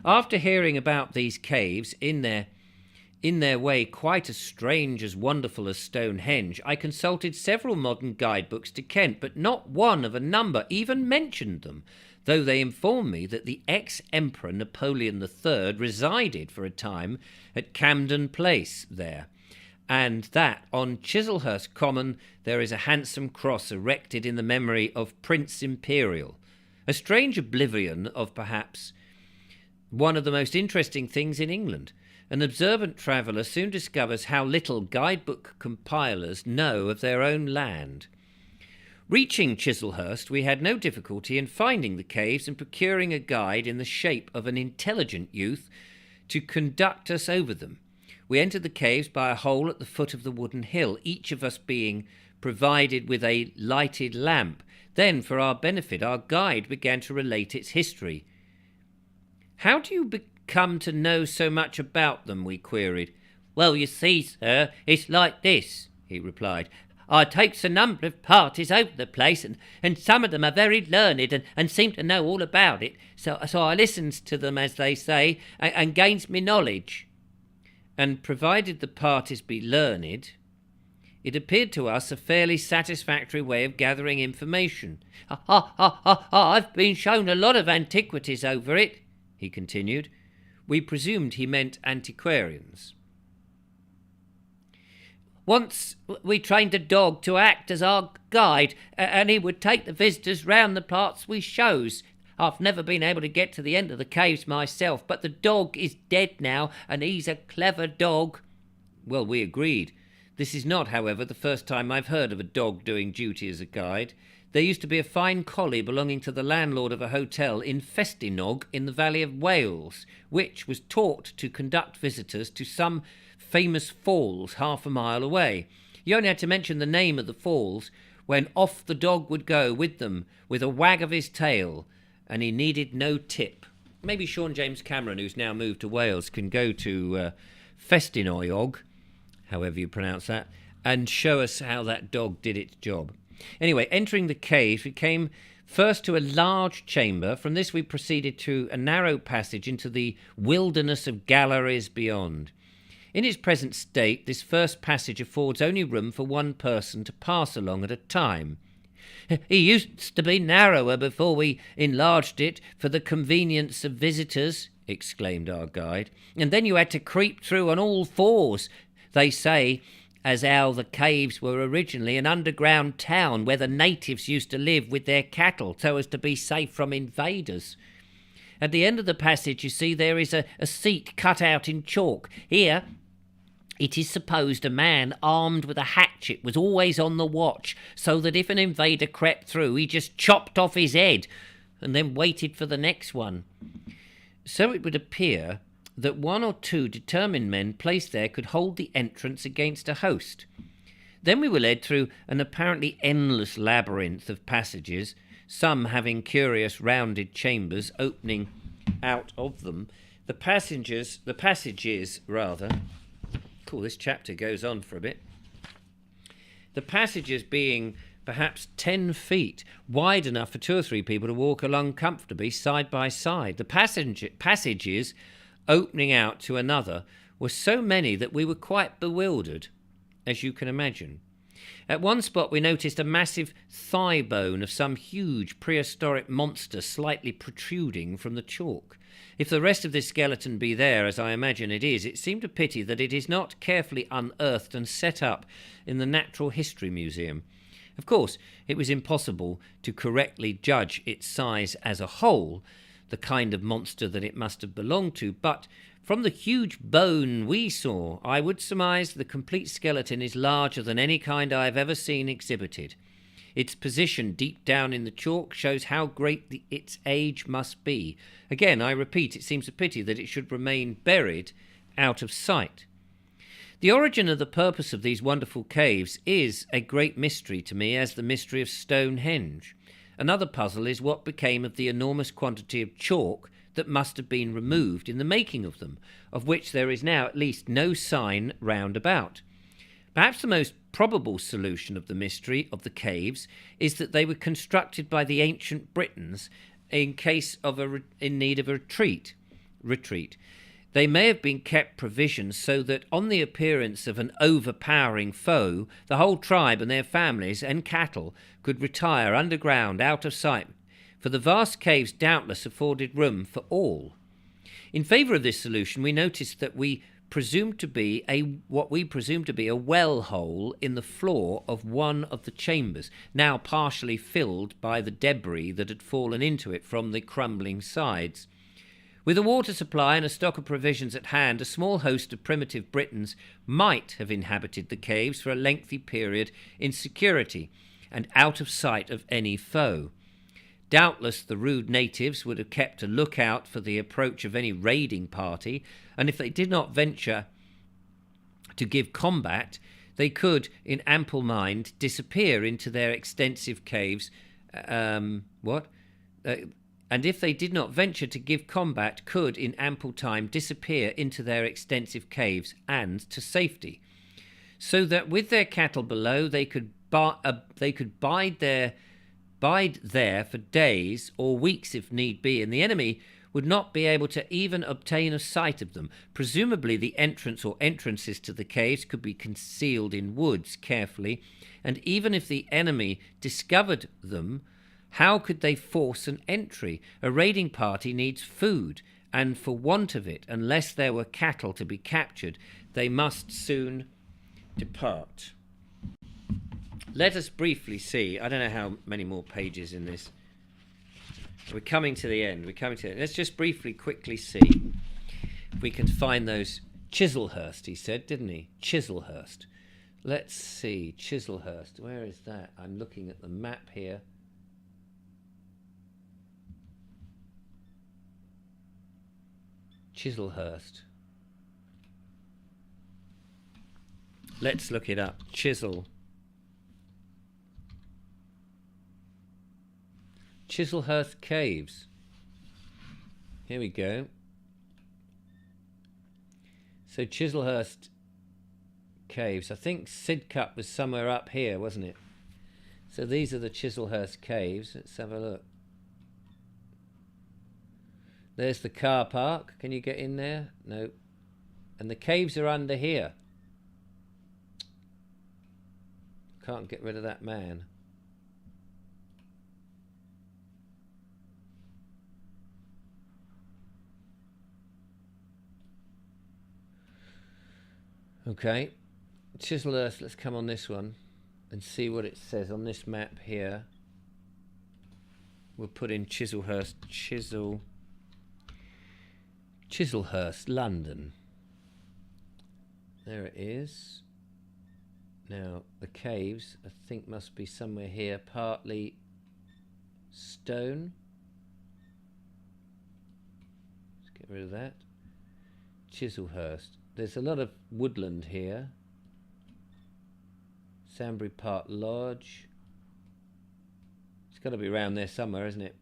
After hearing about these caves, in their way quite as strange as wonderful as Stonehenge, I consulted several modern guidebooks to Kent, but not one of a number even mentioned them, though they informed me that the ex-Emperor Napoleon III resided for a time at Camden Place there, and that on Chislehurst Common there is a handsome cross erected in the memory of Prince Imperial. A strange oblivion of perhaps one of the most interesting things in England. An observant traveller soon discovers how little guidebook compilers know of their own land. Reaching Chislehurst, we had no difficulty in finding the caves and procuring a guide in the shape of an intelligent youth to conduct us over them. We entered the caves by a hole at the foot of the wooden hill, each of us being provided with a lighted lamp. Then, for our benefit, our guide began to relate its history. "How do you come to know so much about them?" we queried. "Well, you see, sir, it's like this," he replied. "I takes a number of parties over the place, and some of them are very learned and seem to know all about it. So I listens to them, as they say, and gains me knowledge." And provided the parties be learned, it appeared to us a fairly satisfactory way of gathering information. "I've been shown a lot of antiquities over it," he continued. We presumed he meant antiquarians. "Once we trained a dog to act as our guide, and he would take the visitors round the parts we shows. I've never been able to get to the end of the caves myself, but the dog is dead now, and he's a clever dog." Well, we agreed. This is not, however, the first time I've heard of a dog doing duty as a guide. There used to be a fine collie belonging to the landlord of a hotel in Festiniog in the Valley of Wales, which was taught to conduct visitors to some famous falls half a mile away. You only had to mention the name of the falls when off the dog would go with them with a wag of his tail, and he needed no tip. Maybe Sean James Cameron, who's now moved to Wales, can go to Festiniog, however you pronounce that, and show us how that dog did its job. Anyway, entering the caves, we came first to a large chamber. From this we proceeded to a narrow passage into the wilderness of galleries beyond. In its present state, this first passage affords only room for one person to pass along at a time. It used to be narrower before we enlarged it for the convenience of visitors, exclaimed our guide, and then you had to creep through on all fours. They say as how the caves were originally an underground town where the natives used to live with their cattle so as to be safe from invaders. At the end of the passage, you see, there is a seat cut out in chalk. Here, it is supposed a man armed with a hatchet was always on the watch, so that if an invader crept through, he just chopped off his head and then waited for the next one. So it would appear that one or two determined men placed there could hold the entrance against a host. Then we were led through an apparently endless labyrinth of passages, some having curious rounded chambers opening out of them. The passages, cool, this chapter goes on for a bit. The passages being perhaps 10 feet, wide enough for 2 or 3 people to walk along comfortably side by side. The passages opening out to another were so many that we were quite bewildered, as you can imagine. At one spot we noticed a massive thigh bone of some huge prehistoric monster slightly protruding from the chalk. If the rest of this skeleton be there, as I imagine it is, it seemed a pity that it is not carefully unearthed and set up in the Natural History Museum. Of course, it was impossible to correctly judge its size as a whole, the kind of monster that it must have belonged to, but from the huge bone we saw, I would surmise the complete skeleton is larger than any kind I have ever seen exhibited. Its position deep down in the chalk shows how great its age must be. Again, I repeat, it seems a pity that it should remain buried out of sight. The origin of the purpose of these wonderful caves is a great mystery to me, as the mystery of Stonehenge. Another puzzle is what became of the enormous quantity of chalk that must have been removed in the making of them, of which there is now at least no sign round about. Perhaps the most probable solution of the mystery of the caves is that they were constructed by the ancient Britons in case of in need of a retreat. They may have been kept provisions so that on the appearance of an overpowering foe, the whole tribe and their families and cattle could retire underground out of sight, for the vast caves doubtless afforded room for all. In favour of this solution, we noticed that what we presumed to be a well hole in the floor of one of the chambers, now partially filled by the debris that had fallen into it from the crumbling sides. With a water supply and a stock of provisions at hand, a small host of primitive Britons might have inhabited the caves for a lengthy period in security and out of sight of any foe. Doubtless the rude natives would have kept a lookout for the approach of any raiding party, and if they did not venture to give combat, they could, in ample mind, disappear into their extensive caves. And if they did not venture to give combat, could, in ample time, disappear into their extensive caves and to safety, so that with their cattle below, they could bide there for days or weeks if need be, and the enemy would not be able to even obtain a sight of them. Presumably the entrance or entrances to the caves could be concealed in woods carefully, and even if the enemy discovered them, how could they force an entry? A raiding party needs food, and for want of it, unless there were cattle to be captured, they must soon depart. Let us briefly see. I don't know how many more pages in this. We're coming to the end. Let's just quickly see if we can find those. Chislehurst, he said, didn't he? Chislehurst. Let's see, Chislehurst. Where is that? I'm looking at the map here. Chislehurst. Let's look it up. Chislehurst Caves. Here we go. So Chislehurst Caves. I think Sidcup was somewhere up here, wasn't it? So these are the Chislehurst Caves. Let's have a look. There's the car park. Can you get in there? No. And the caves are under here. Can't get rid of that man. Okay. Chislehurst, let's come on this one and see what it says on this map here. We'll put in Chislehurst, Chislehurst, London. There it is. Now, the caves, I think, must be somewhere here, partly stone. Let's get rid of that. Chislehurst. There's a lot of woodland here. Sandbury Park Lodge. It's got to be around there somewhere, isn't it?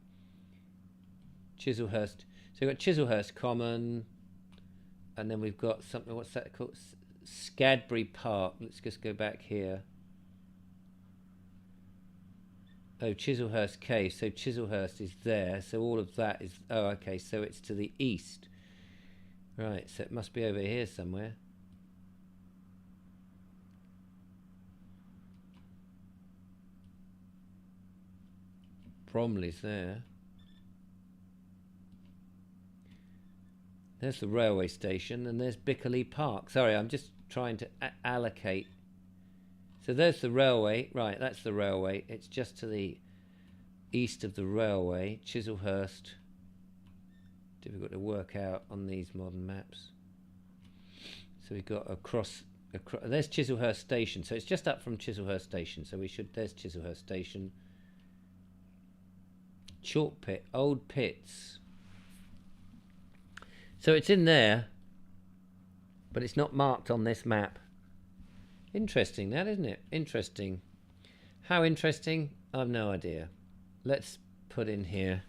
Chislehurst. So we've got Chislehurst Common, and then we've got something, what's that called? Scadbury Park. Let's just go back here. Oh, Chislehurst Cave. So Chislehurst is there. So all of that is... Oh, okay. So it's to the east. Right. So it must be over here somewhere. Bromley's there. There's the railway station, and there's Bickerley Park. Sorry, I'm just trying to allocate. So there's the railway. Right, that's the railway. It's just to the east of the railway. Chislehurst. Difficult to work out on these modern maps. So we've got across there's Chislehurst Station. So it's just up from Chislehurst Station. So we should... There's Chislehurst Station. Chalk Pit. Old Pits. So it's in there, but it's not marked on this map. Interesting that, isn't it? Interesting. How interesting? I've no idea. Let's put in here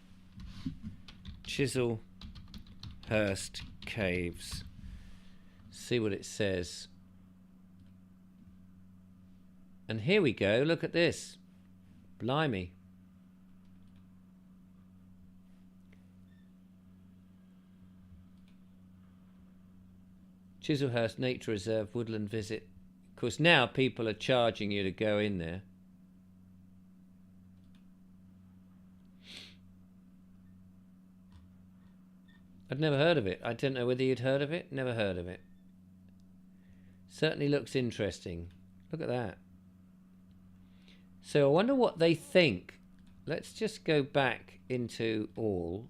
Chislehurst Caves. See what it says. And here we go. Look at this. Blimey. Chislehurst Nature Reserve, Woodland Visit. Of course, now people are charging you to go in there. I'd never heard of it. I don't know whether you'd heard of it. Never heard of it. Certainly looks interesting. Look at that. So I wonder what they think. Let's just go back into all.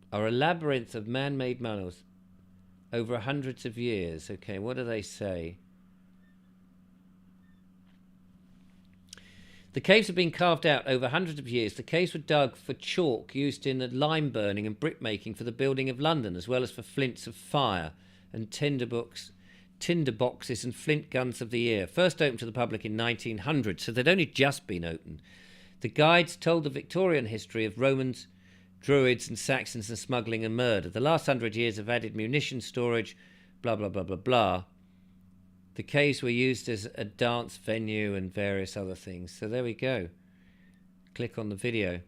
Are a labyrinth of man-made tunnels over hundreds of years. Okay, what do they say? The caves have been carved out over hundreds of years. The caves were dug for chalk used in the lime burning and brick making for the building of London, as well as for flints of fire and tinder boxes and flint guns of the year. First opened to the public in 1900, so they'd only just been opened. The guides told the Victorian history of Romans, Druids and Saxons and smuggling and murder. The last 100 years have added munition storage, blah, blah, blah, blah, blah. The caves were used as a dance venue and various other things. So there we go. Click on the video.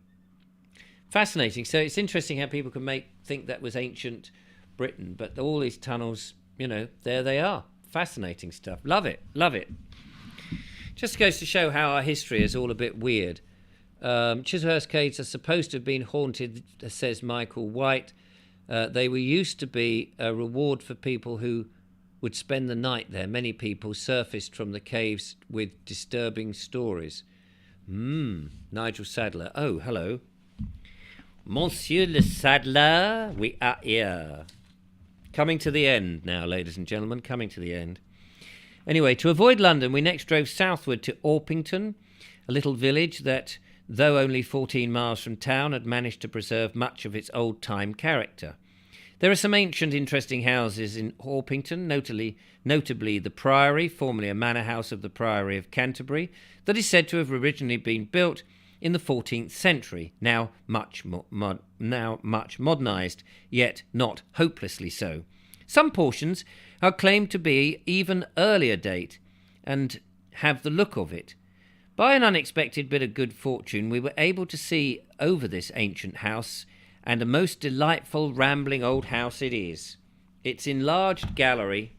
Fascinating. So it's interesting how people can think that was ancient Britain, but all these tunnels, you know, there they are. Fascinating stuff. Love it. Love it. Just goes to show how our history is all a bit weird. Chislehurst Caves are supposed to have been haunted, says Michael White. They were used to be a reward for people who would spend the night there. Many people surfaced from the caves with disturbing stories. Nigel Sadler. Oh, hello. Monsieur le Sadler, we are here. Coming to the end now, ladies and gentlemen, coming to the end. Anyway, to avoid London, we next drove southward to Orpington, a little village that, though only 14 miles from town, had managed to preserve much of its old-time character. There are some ancient, interesting houses in Orpington, notably the Priory, formerly a manor house of the Priory of Canterbury, that is said to have originally been built in the 14th century, now much modernised, yet not hopelessly so. Some portions are claimed to be even earlier date and have the look of it. By an unexpected bit of good fortune, we were able to see over this ancient house, and a most delightful, rambling old house it is. Its enlarged gallery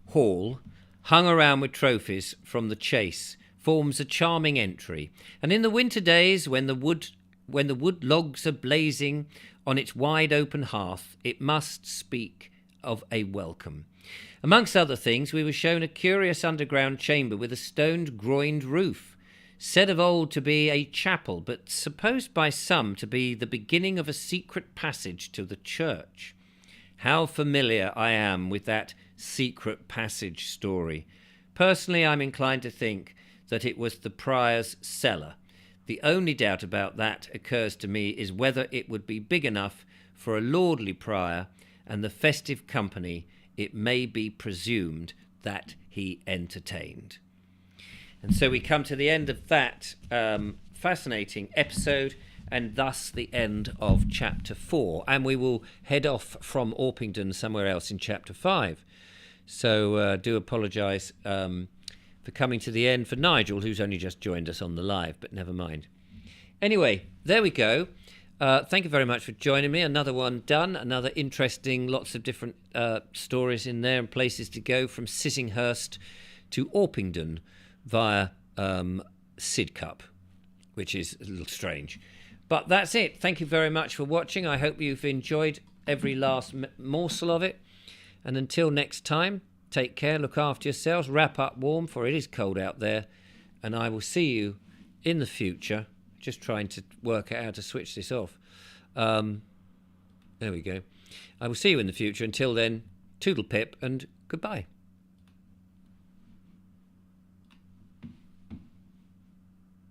hall, hung around with trophies from the chase, forms a charming entry, and in the winter days, when the wood logs are blazing on its wide open hearth, it must speak of a welcome. Amongst other things, we were shown a curious underground chamber with a stone-groined roof, said of old to be a chapel, but supposed by some to be the beginning of a secret passage to the church. How familiar I am with that secret passage story. Personally, I'm inclined to think that it was the prior's cellar. The only doubt about that occurs to me is whether it would be big enough for a lordly prior and the festive company it may be presumed that he entertained. And so we come to the end of that fascinating episode, and thus the end of chapter 4. And we will head off from Orpington somewhere else in chapter 5. So do apologise for coming to the end for Nigel, who's only just joined us on the live, but never mind. Anyway, there we go. Thank you very much for joining me. Another one done. Another interesting, lots of different stories in there and places to go, from Sissinghurst to Orpington via Sidcup, which is a little strange. But that's it. Thank you very much for watching. I hope you've enjoyed every last morsel of it. And until next time, take care, look after yourselves, wrap up warm, for it is cold out there. And I will see you in the future. Just trying to work out how to switch this off. There we go. I will see you in the future. Until then, toodle pip and goodbye.